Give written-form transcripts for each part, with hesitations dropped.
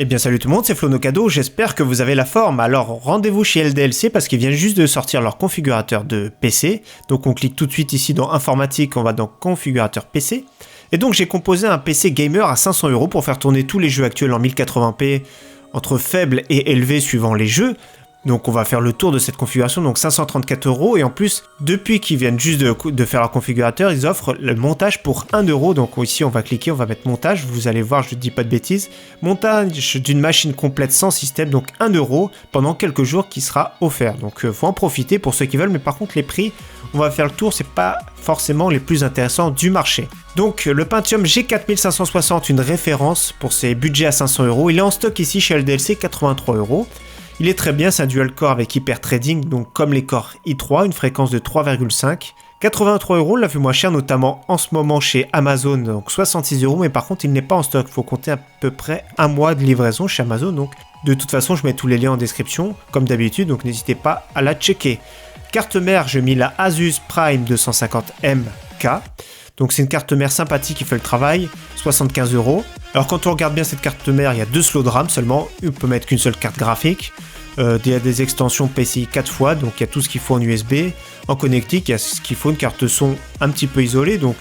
Eh bien salut tout le monde, c'est Flo Nocado, j'espère que vous avez la forme. Alors rendez-vous chez LDLC parce qu'ils viennent juste de sortir leur configurateur de PC. Donc on clique tout de suite ici dans informatique, on va dans configurateur PC. Et donc j'ai composé un PC gamer à 500 € pour faire tourner tous les jeux actuels en 1080p, entre faible et élevé suivant les jeux. Donc on va faire le tour de cette configuration, donc 534 € et en plus, depuis qu'ils viennent juste de faire leur configurateur, ils offrent le montage pour 1 €. Donc ici on va cliquer, on va mettre montage, vous allez voir, je ne dis pas de bêtises. Montage d'une machine complète sans système, donc 1 € pendant quelques jours qui sera offert. Donc faut en profiter pour ceux qui veulent, mais par contre les prix, on va faire le tour, c'est pas forcément les plus intéressants du marché. Donc le Pentium G4560, une référence pour ses budgets à 500 €, il est en stock ici chez LDLC, 83 €. Il est très bien, c'est un dual core avec hyper trading, donc comme les Core i3, une fréquence de 3,5. 83 €, l'a vu moins cher, notamment en ce moment chez Amazon, donc 66 €, mais par contre il n'est pas en stock, il faut compter à peu près un mois de livraison chez Amazon, donc de toute façon je mets tous les liens en description, comme d'habitude, donc n'hésitez pas à la checker. Carte mère, j'ai mis la Asus Prime 250MK. Donc c'est une carte mère sympathique qui fait le travail, 75 €. Alors quand on regarde bien cette carte mère, il y a 2 slots de RAM seulement, on peut mettre qu'une seule carte graphique. Il y a des extensions PCI 4 fois, donc il y a tout ce qu'il faut en USB. En connectique, il y a ce qu'il faut, une carte son un petit peu isolée, donc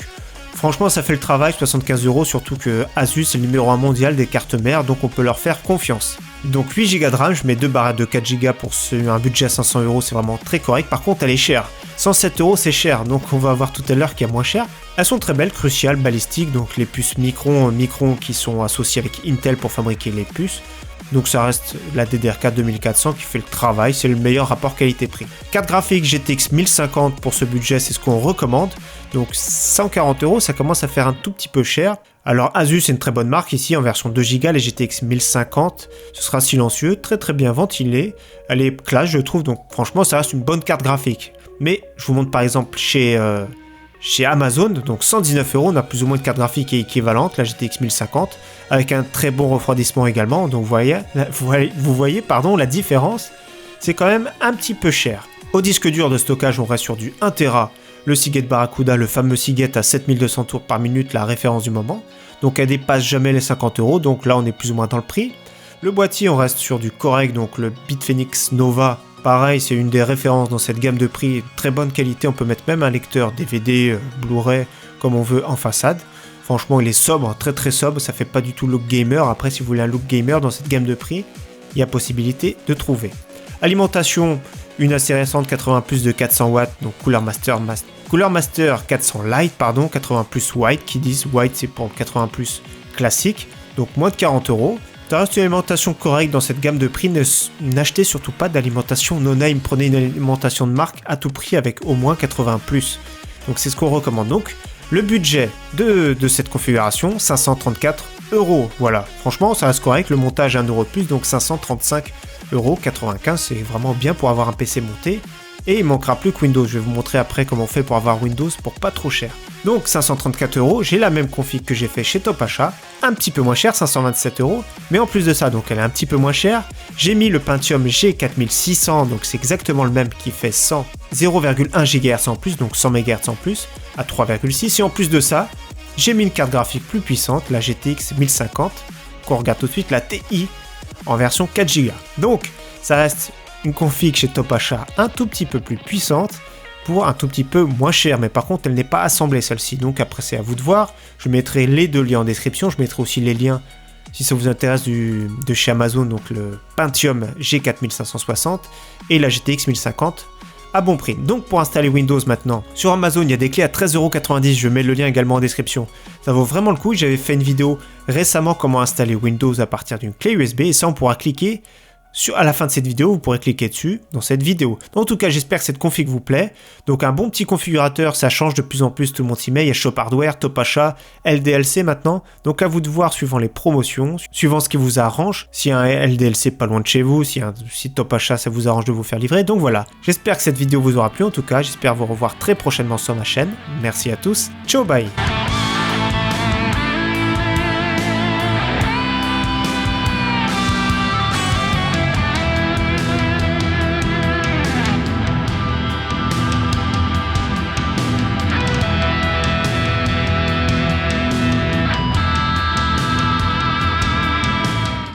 franchement ça fait le travail, 75 €, surtout que Asus est le numéro 1 mondial des cartes mères, donc on peut leur faire confiance. Donc 8 Go de RAM, je mets 2 barrettes de 4 Go pour un budget à 500 €, c'est vraiment très correct. Par contre elle est chère, 107 € c'est cher, donc on va voir tout à l'heure qu'il y a moins cher. Elles sont très belles, cruciales, balistiques, donc les puces Micron qui sont associées avec Intel pour fabriquer les puces. Donc ça reste la DDR4 2400 qui fait le travail, c'est le meilleur rapport qualité-prix. Carte graphique GTX 1050 pour ce budget, c'est ce qu'on recommande. Donc 140 €, ça commence à faire un tout petit peu cher. Alors Asus c'est une très bonne marque ici en version 2 Go, les GTX 1050, ce sera silencieux, très bien ventilé. Elle est classe je trouve, donc franchement ça reste une bonne carte graphique. Mais je vous montre par exemple chez Amazon, donc 119 €, on a plus ou moins une carte graphique équivalente, la GTX 1050, avec un très bon refroidissement également, donc vous voyez la différence, c'est quand même un petit peu cher. Au disque dur de stockage, on reste sur du 1 Tera, le Seagate Barracuda, le fameux Seagate à 7200 tours par minute, la référence du moment, donc elle dépasse jamais les 50 €, donc là on est plus ou moins dans le prix. Le boîtier, on reste sur du correct, donc le Bitfenix Nova. Pareil, c'est une des références dans cette gamme de prix, très bonne qualité, on peut mettre même un lecteur DVD, Blu-ray, comme on veut en façade. Franchement, il est sobre, très sobre, ça fait pas du tout look gamer. Après, si vous voulez un look gamer dans cette gamme de prix, il y a possibilité de trouver. Alimentation, une assez récente 80+ de 400 watts, donc Cooler Master 400 Lite, 80+ White, qui disent White c'est pour le 80+ classique, donc moins de 40 €. Ça reste une alimentation correcte dans cette gamme de prix, n'achetez surtout pas d'alimentation no-name, prenez une alimentation de marque à tout prix avec au moins 80+. Donc c'est ce qu'on recommande. Donc le budget de cette configuration, 534 €. Voilà, franchement ça reste correct, le montage 1 € de plus, donc 535,95 €, c'est vraiment bien pour avoir un PC monté. Et il manquera plus que Windows, je vais vous montrer après comment on fait pour avoir Windows pour pas trop cher. Donc 534 €, j'ai la même config que j'ai fait chez Topachat, un petit peu moins cher, 527 €, mais en plus de ça, donc elle est un petit peu moins chère, j'ai mis le Pentium G4600, donc c'est exactement le même qui fait 0,1 GHz en plus, donc 100 MHz en plus, à 3,6, et en plus de ça, j'ai mis une carte graphique plus puissante, la GTX 1050, qu'on regarde tout de suite, la TI, en version 4 Go. Donc ça reste une config chez Topachat un tout petit peu plus puissante pour un tout petit peu moins cher, mais par contre elle n'est pas assemblée celle-ci, donc après c'est à vous de voir. Je mettrai les 2 liens en description, je mettrai aussi les liens si ça vous intéresse de chez Amazon, donc le Pentium G4560 et la GTX 1050 à bon prix. Donc pour installer Windows maintenant, sur Amazon il y a des clés à 13,90 €, je mets le lien également en description. Ça vaut vraiment le coup, j'avais fait une vidéo récemment comment installer Windows à partir d'une clé USB, et ça on pourra cliquer à la fin de cette vidéo, vous pourrez cliquer dessus dans cette vidéo. En tout cas, j'espère que cette config vous plaît. Donc un bon petit configurateur, ça change de plus en plus, tout le monde s'y met. Il y a Shop Hardware, Topachat, LDLC maintenant. Donc à vous de voir suivant les promotions, suivant ce qui vous arrange. S'il y a un LDLC pas loin de chez vous, si un site Topachat, ça vous arrange de vous faire livrer. Donc voilà, j'espère que cette vidéo vous aura plu. En tout cas, j'espère vous revoir très prochainement sur ma chaîne. Merci à tous, ciao bye.